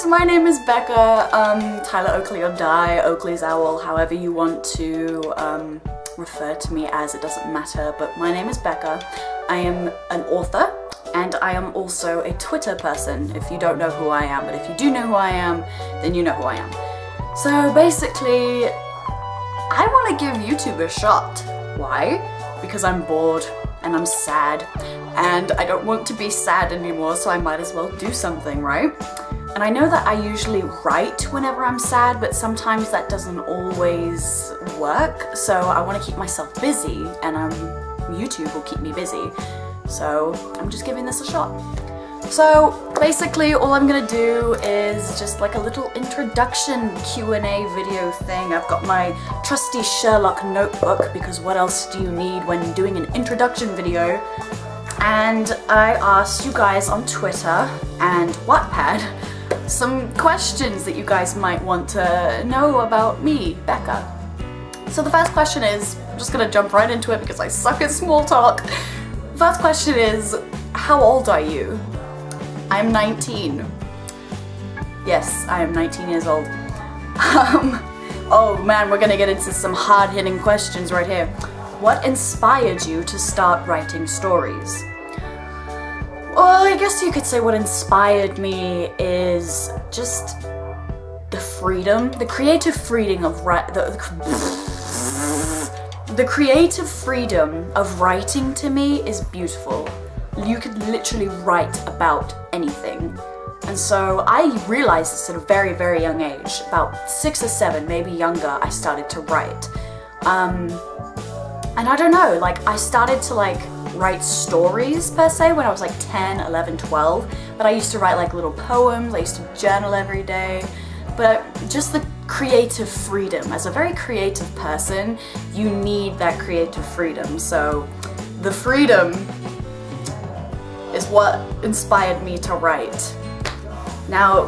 guys, my name is Becca, tyleroakleyordie, OakleysOwl, however you want to refer to me as, it doesn't matter, but my name is Becca. I am an author, and I am also a Twitter person, if you don't know who I am, but if you do know who I am, then you know who I am. So basically, I want to give YouTube a shot. Why? Because I'm bored, and I'm sad, and I don't want to be sad anymore, so I might as well do something, right? And I know that I usually write whenever I'm sad, but sometimes that doesn't always work, so I want to keep myself busy, and YouTube will keep me busy, so I'm just giving this a shot. So basically all I'm gonna do is just like a little introduction Q&A video thing. I've got my trusty Sherlock notebook, because what else do you need when doing an introduction video? And I asked you guys on Twitter and Wattpad some questions that you guys might want to know about me, Becca. So the first question is, I'm just gonna jump right into it because I suck at small talk. First question is, how old are you? I'm 19. Yes, I am 19 years old. Oh man, we're gonna get into some hard-hitting questions right here. What inspired you to start writing stories? Well, I guess you could say what inspired me is just the freedom, the creative freedom of the creative freedom of writing to me is beautiful. You could literally write about anything. And so I realized this at a very, very young age. About 6 or 7, maybe younger, I started to write. And I don't know, like I started to like write stories per se when I was like 10, 11, 12. But I used to write like little poems, I used to journal every day. But just the creative freedom. As a very creative person, you need that creative freedom. So the freedom is what inspired me to write. Now,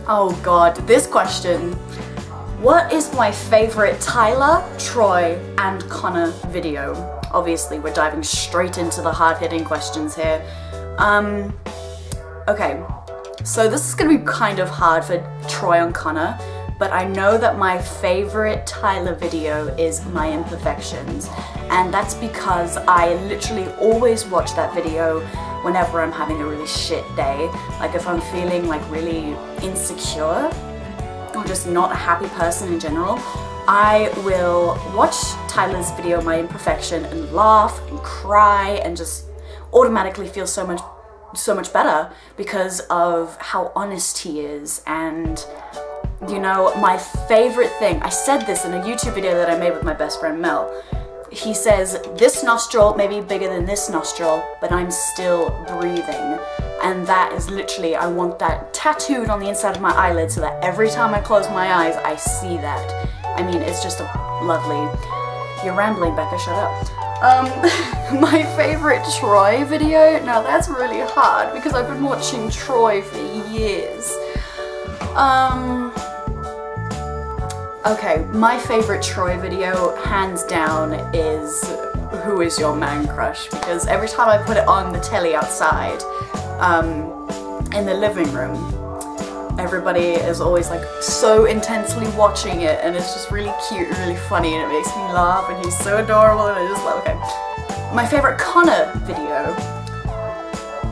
oh god, this question. What is my favorite Tyler, Troy, and Connor video? Obviously, we're diving straight into the hard-hitting questions here. Okay, so this is gonna be kind of hard for Troy and Connor, but I know that my favorite Tyler video is My Imperfections, and that's because I literally always watch that video whenever I'm having a really shit day. Like if I'm feeling like really insecure or just not a happy person in general, I will watch Tyler's video My Imperfection and laugh and cry and just automatically feel so much better because of how honest he is. And you know, my favorite thing, I said this in a YouTube video that I made with my best friend Mel. He says, this nostril may be bigger than this nostril, but I'm still breathing. And that is literally, I want that tattooed on the inside of my eyelid so that every time I close my eyes, I see that. I mean, it's just a lovely... You're rambling, Becca, shut up. My favorite Troy video? Now that's really hard because I've been watching Troy for years. Okay, my favorite Troy video, hands down, is Who Is Your Man Crush? Because every time I put it on the telly outside, in the living room, everybody is always like so intensely watching it, and it's just really cute and really funny, and it makes me laugh, and he's so adorable, and I just love, okay. My favorite Connor video.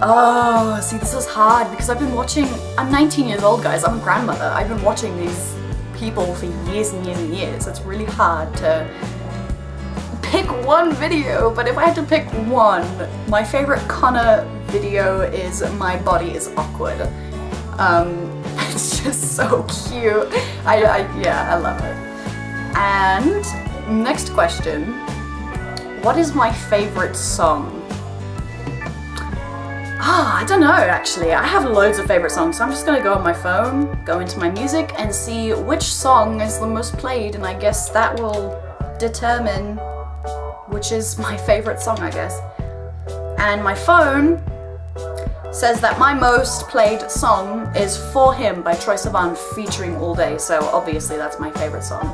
Oh, see, this is hard because I've been watching, I'm 19 years old, guys, I'm a grandmother. I've been watching these people for years and years and years. It's really hard to pick one video, but if I had to pick one, my favorite Connor video is My Body Is Awkward. It's just so cute. Yeah, I love it. And next question, what is my favorite song? I don't know actually. I have loads of favorite songs, so I'm just gonna go on my phone, go into my music, and see which song is the most played, and I guess that will determine which is my favorite song, I guess. And my phone says that my most played song is For Him by Troye Sivan featuring All Day, so obviously that's my favorite song,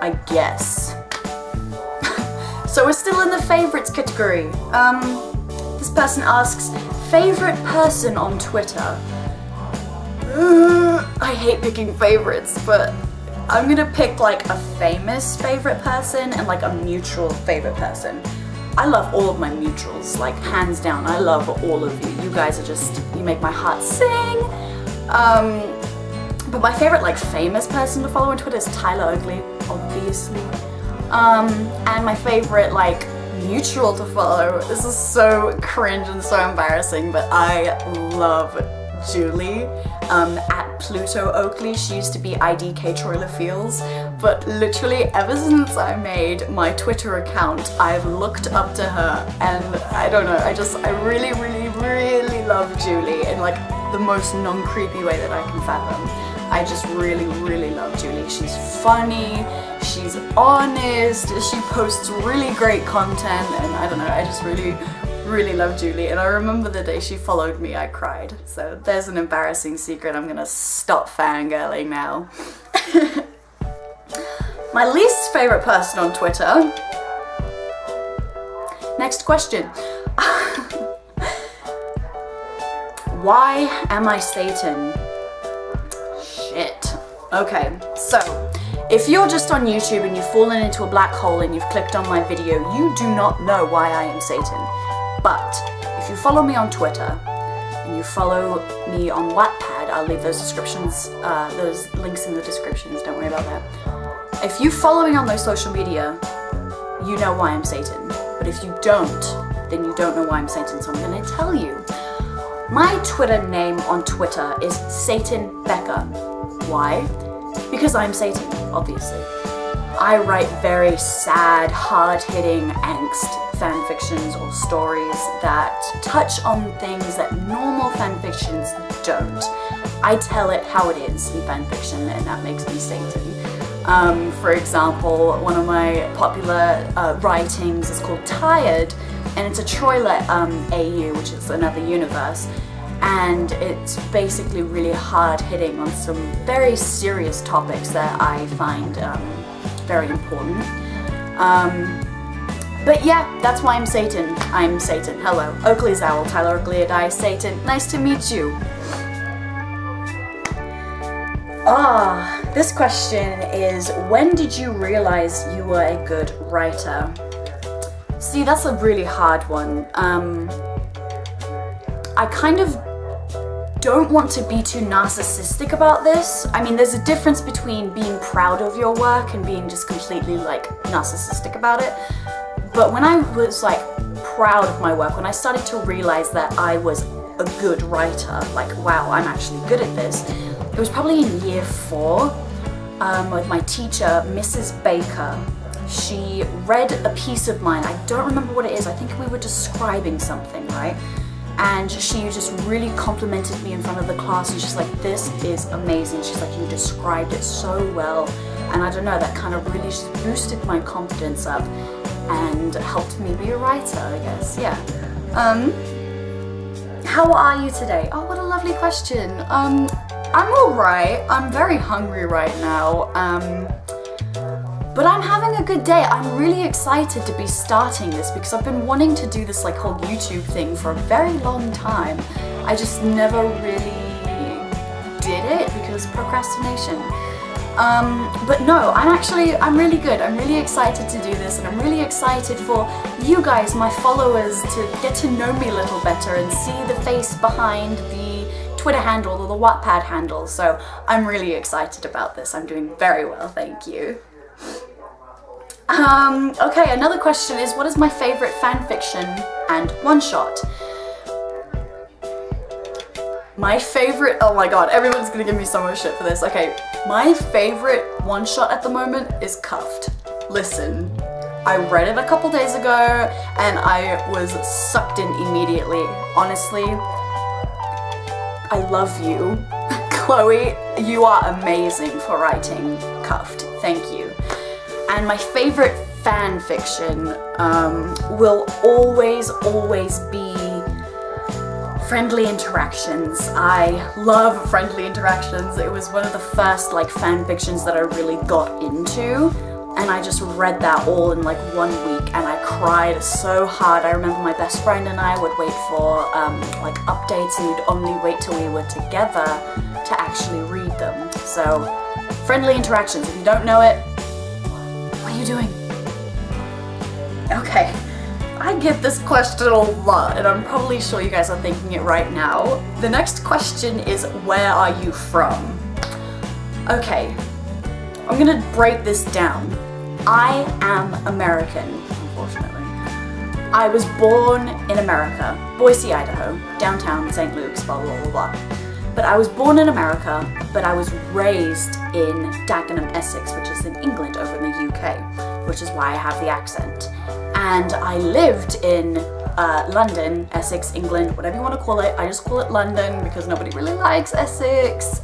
I guess. So we're still in the favorites category. This person asks, favorite person on Twitter? I hate picking favorites, but I'm gonna pick like a famous favorite person and like a mutual favorite person. I love all of my mutuals, like hands down. I love all of you. You guys are just, you make my heart sing. But my favorite like famous person to follow on Twitter is Tyler Oakley, obviously. And my favorite like mutual to follow, this is so cringe and so embarrassing, but I love Julie at Pluto Oakley. She used to be IDK Troiler Feels, but literally ever since I made my Twitter account, I've looked up to her, and I don't know, I really, really, really love Julie in like the most non-creepy way that I can fathom. I just really, really love Julie. She's funny, she's honest, she posts really great content, and I don't know, I just really, really love Julie. And I remember the day she followed me, I cried. So there's an embarrassing secret. I'm gonna stop fangirling now. My least favorite person on Twitter. Next question. Why am I Satan? Shit. Okay, so if you're just on YouTube and you've fallen into a black hole and you've clicked on my video, you do not know why I am Satan. But if you follow me on Twitter and you follow me on Wattpad, I'll leave those descriptions, those links in the descriptions, don't worry about that. If you follow me on those social media, you know why I'm Satan. But if you don't, then you don't know why I'm Satan, so I'm gonna tell you. My Twitter name on Twitter is Satan Becca. Why? Because I'm Satan, obviously. I write very sad, hard-hitting angst fanfictions or stories that touch on things that normal fanfictions don't. I tell it how it is in fanfiction, and that makes me Satan. For example, one of my popular writings is called Tired, and it's a Troiler AU, which is another universe, and it's basically really hard-hitting on some very serious topics that I find very important. But yeah, that's why I'm Satan. I'm Satan. Hello. OakleysOwl, tyleroakleyordie, Satan. Nice to meet you. This question is, when did you realize you were a good writer? See, that's a really hard one. I kind of don't want to be too narcissistic about this. I mean, there's a difference between being proud of your work and being just completely like narcissistic about it. But when I was like proud of my work, when I started to realize that I was a good writer, like wow, I'm actually good at this, it was probably in year 4 with my teacher, Mrs. Baker. She read a piece of mine, I don't remember what it is, I think we were describing something, right? And she just really complimented me in front of the class, and she's like, this is amazing. She's like, you described it so well. And I don't know, that kind of really just boosted my confidence up and helped me be a writer, I guess, yeah. How are you today? Oh, what a lovely question. I'm alright. I'm very hungry right now. But I'm having a good day. I'm really excited to be starting this because I've been wanting to do this like whole YouTube thing for a very long time. I just never really did it because procrastination. But no, I'm really good. I'm really excited to do this, and I'm really excited for you guys, my followers, to get to know me a little better and see the face behind the Twitter handle or the Wattpad handle. So I'm really excited about this. I'm doing very well, thank you. Okay, another question is, what is my favorite fanfiction and one-shot? My favorite, oh my god, everyone's gonna give me so much shit for this. Okay, my favorite one-shot at the moment is Cuffed. Listen, I read it a couple days ago and I was sucked in immediately. Honestly, I love you. Chloe, you are amazing for writing Cuffed. Thank you. And my favorite fan fiction will always be Friendly Interactions. I love Friendly Interactions. It was one of the first like fan fictions that I really got into, and I just read that all in like 1 week, and I cried so hard. I remember my best friend and I would wait for like updates, and we'd only wait till we were together to actually read them. So friendly interactions, if you don't know it, what are you doing? Okay, I get this question a lot, and I'm probably sure you guys are thinking it right now. The next question is, where are you from? Okay, I'm gonna break this down. I am American, unfortunately. I was born in America, Boise, Idaho, downtown St. Luke's, blah, blah, blah, blah. But I was born in America, but I was raised in Dagenham, Essex, which is in England over in the UK, which is why I have the accent. And I lived in London, Essex, England, whatever you want to call it. I just call it London because nobody really likes Essex.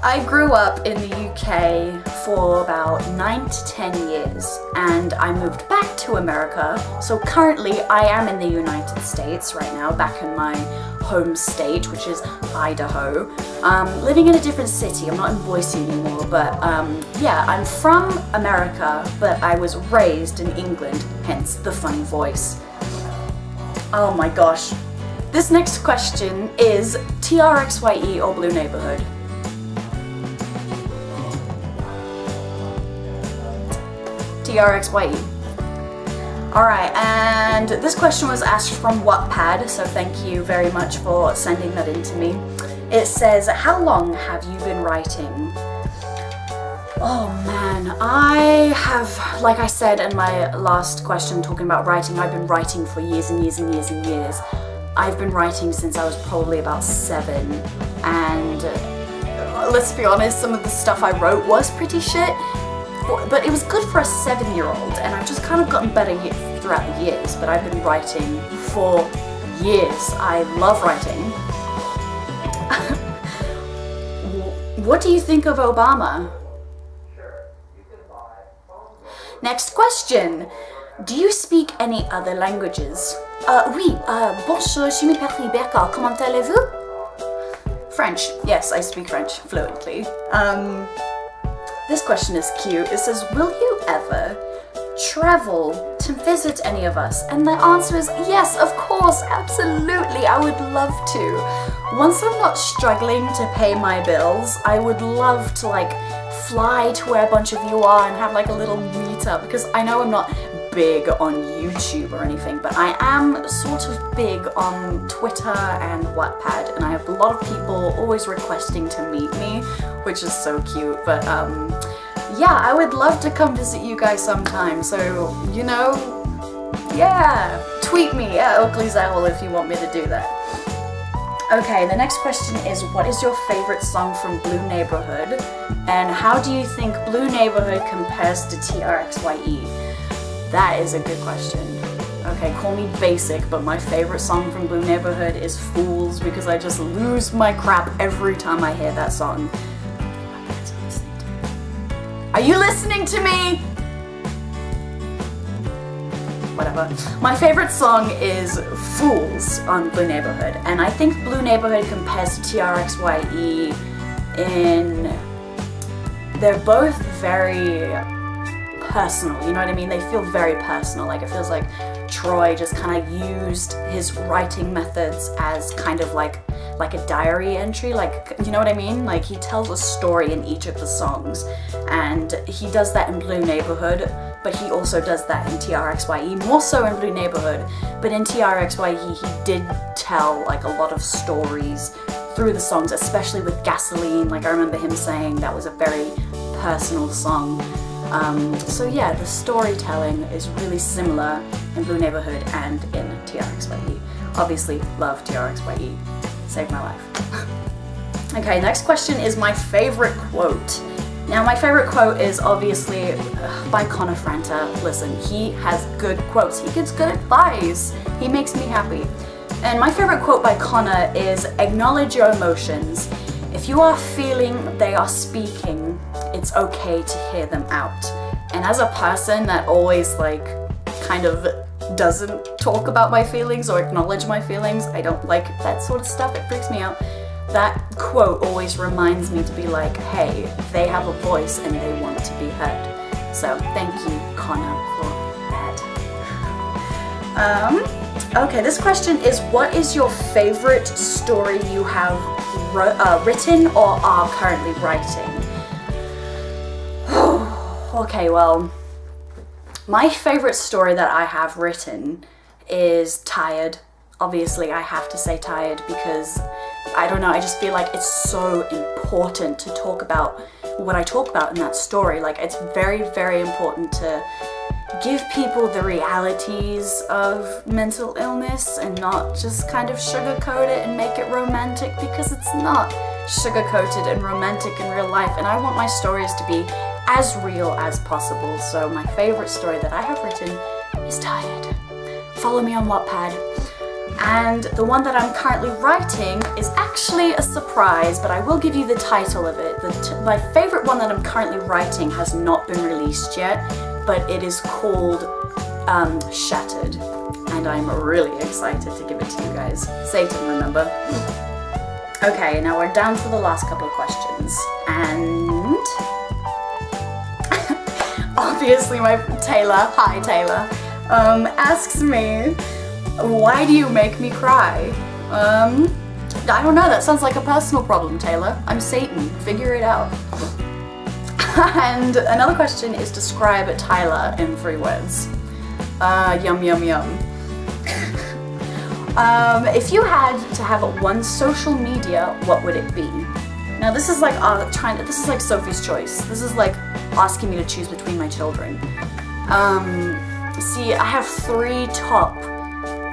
I grew up in the UK for about 9 to 10 years, and I moved back to America. So currently I am in the United States right now, back in my home state, which is Idaho. Living in a different city. I'm not in Boise anymore, but yeah, I'm from America, but I was raised in England, hence the funny voice. Oh my gosh. This next question is TRXYE or Blue Neighborhood? TRXYE. Alright, and this question was asked from Wattpad, so thank you very much for sending that in to me. It says, how long have you been writing? Oh man, I have, like I said in my last question talking about writing, I've been writing for years and years and years and years. I've been writing since I was probably about 7, and let's be honest, some of the stuff I wrote was pretty shit. But it was good for a 7-year-old, and I've just kind of gotten better throughout the years, but I've been writing for years. I love writing. What do you think of Obama? Next question. Do you speak any other languages? Oui, bonjour, je m'appelle Becca, comment allez-vous? French. Yes, I speak French fluently. This question is cute. It says, will you ever travel to visit any of us? And the answer is yes, of course, absolutely, I would love to. Once I'm not struggling to pay my bills, I would love to like fly to where a bunch of you are and have like a little meetup, because I know I'm not big on YouTube or anything, but I am sort of big on Twitter and Wattpad, and I have a lot of people always requesting to meet me, which is so cute. But yeah, I would love to come visit you guys sometime, so you know, yeah, tweet me at OakleysOwl if you want me to do that. Okay, the next question is, what is your favorite song from Blue Neighborhood, and how do you think Blue Neighborhood compares to TRXYE? That is a good question. Okay, call me basic, but my favorite song from Blue Neighborhood is Fools, because I just lose my crap every time I hear that song. Are you listening to me? Whatever. My favorite song is Fools on Blue Neighborhood, and I think Blue Neighborhood compares to TRXYE in... they're both very personal, you know what I mean? They feel very personal. Like, it feels like Troy just kind of used his writing methods as kind of like a diary entry, like, you know what I mean? Like, he tells a story in each of the songs, and he does that in Blue Neighborhood, but he also does that in TRXYE, more so in Blue Neighborhood, but in TRXYE he did tell like a lot of stories through the songs, especially with Gasoline. Like, I remember him saying that was a very personal song. So yeah, the storytelling is really similar in Blue Neighborhood and in TRXYE. Obviously, love TRXYE. Saved my life. Okay, next question is my favorite quote. Now, my favorite quote is obviously by Connor Franta. Listen, he has good quotes. He gives good advice. He makes me happy. And my favorite quote by Connor is, acknowledge your emotions. If you are feeling they are speaking, it's okay to hear them out. And as a person that always like kind of doesn't talk about my feelings or acknowledge my feelings, I don't like that sort of stuff, it freaks me out. That quote always reminds me to be like, hey, they have a voice and they want to be heard. So thank you, Connor, for that. Okay, this question is, what is your favorite story you have written or are currently writing? Okay, well, my favorite story that I have written is Tired. Obviously, I have to say Tired because, I don't know, I just feel like it's so important to talk about what I talk about in that story. Like, it's very, very important to give people the realities of mental illness and not just kind of sugarcoat it and make it romantic, because it's not sugarcoated and romantic in real life, and I want my stories to be as real as possible. So my favorite story that I have written is Tired. Follow me on Wattpad. And the one that I'm currently writing is actually a surprise, but I will give you the title of it. My favorite one that I'm currently writing has not been released yet, but it is called Shattered, and I'm really excited to give it to you guys. Satan, remember? Okay, now we're down to the last couple of questions, and obviously my Taylor, hi Taylor, asks me, why do you make me cry? I don't know, that sounds like a personal problem, Taylor. I'm Satan, figure it out. And another question is, describe Tyler in 3 words. Yum yum yum. If you had to have one social media, what would it be? Now this is like this is like Sophie's choice. This is like asking me to choose between my children. See, I have 3 top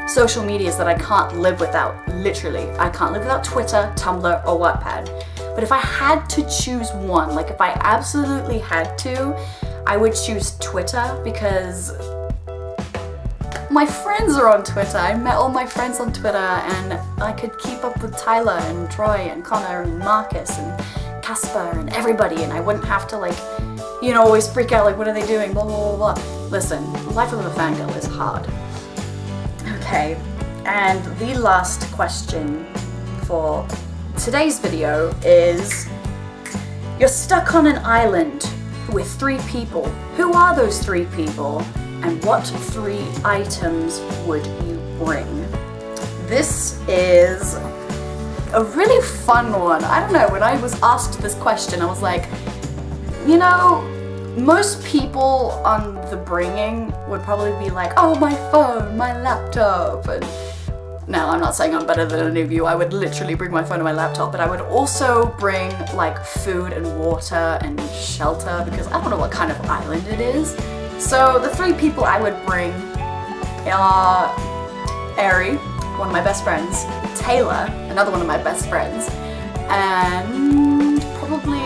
social medias that I can't live without. Literally, I can't live without Twitter, Tumblr, or Wattpad. But if I had to choose one, like if I absolutely had to, I would choose Twitter, because my friends are on Twitter. I met all my friends on Twitter, and I could keep up with Tyler and Troy and Connor and Marcus and Casper and everybody, and I wouldn't have to, like, you know, always freak out like, what are they doing, blah blah blah blah. Listen, life of a fangirl is hard. Okay, and the last question for today's video is, you're stuck on an island with 3 people. Who are those 3 people, and what 3 items would you bring? This is a really fun one. I don't know, when I was asked this question, I was like, you know, most people on the bringing would probably be like, oh, my phone, my laptop, and now I'm not saying I'm better than any of you, I would literally bring my phone and my laptop, but I would also bring like food and water and shelter, because I don't know what kind of island it is. So the 3 people I would bring are Ari, one of my best friends, Taylor, another one of my best friends, and probably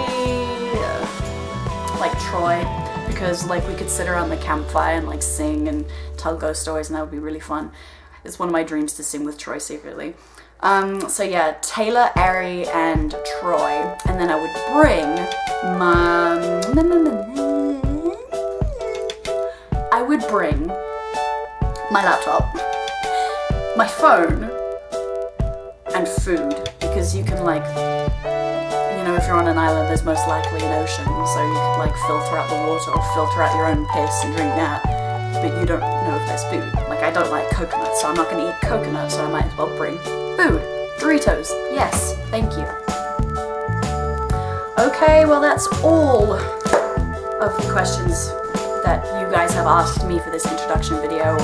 like Troy, because like we could sit around the campfire and like sing and tell ghost stories, and that would be really fun. It's one of my dreams to sing with Troy secretly. So yeah, Taylor, Ari, and Troy, and then I would bring my laptop, my phone, and food, because you can, like, you know, if you're on an island, there's most likely an ocean, so you could like filter out the water or filter out your own piss and drink that, but you don't know if there's food. Like, I don't like coconut, so I'm not going to eat coconut, so I might as well bring food. Doritos, yes, thank you. Okay, well that's all of the questions that you guys have asked me for this introduction video.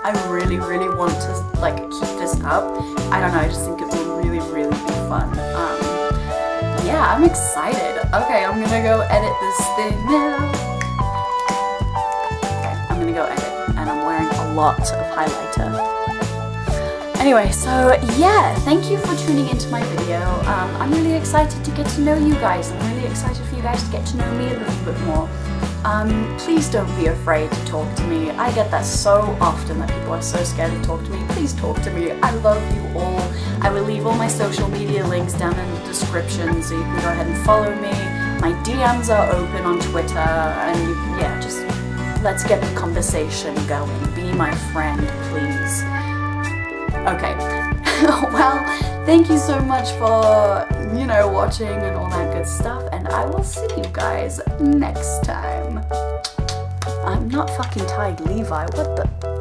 I really, really want to like keep this up. I don't know, I just think it will really, really be fun. Yeah, I'm excited. Okay, I'm gonna go edit this thing now. Okay, I'm gonna go edit, and I'm wearing a lot of highlighter. Anyway, so yeah, thank you for tuning into my video. I'm really excited to get to know you guys. I'm really excited for you guys to get to know me a little bit more. Please don't be afraid to talk to me. I get that so often, that people are so scared to talk to me. Please talk to me. I love you all. I will leave all my social media links down in the description, so you can go ahead and follow me. My DMs are open on Twitter, and you can, yeah, just let's get the conversation going. Be my friend, please. Okay, well, thank you so much for, you know, watching and all that good stuff, and I will see you guys next time. I'm not fucking Ty Levi, what the?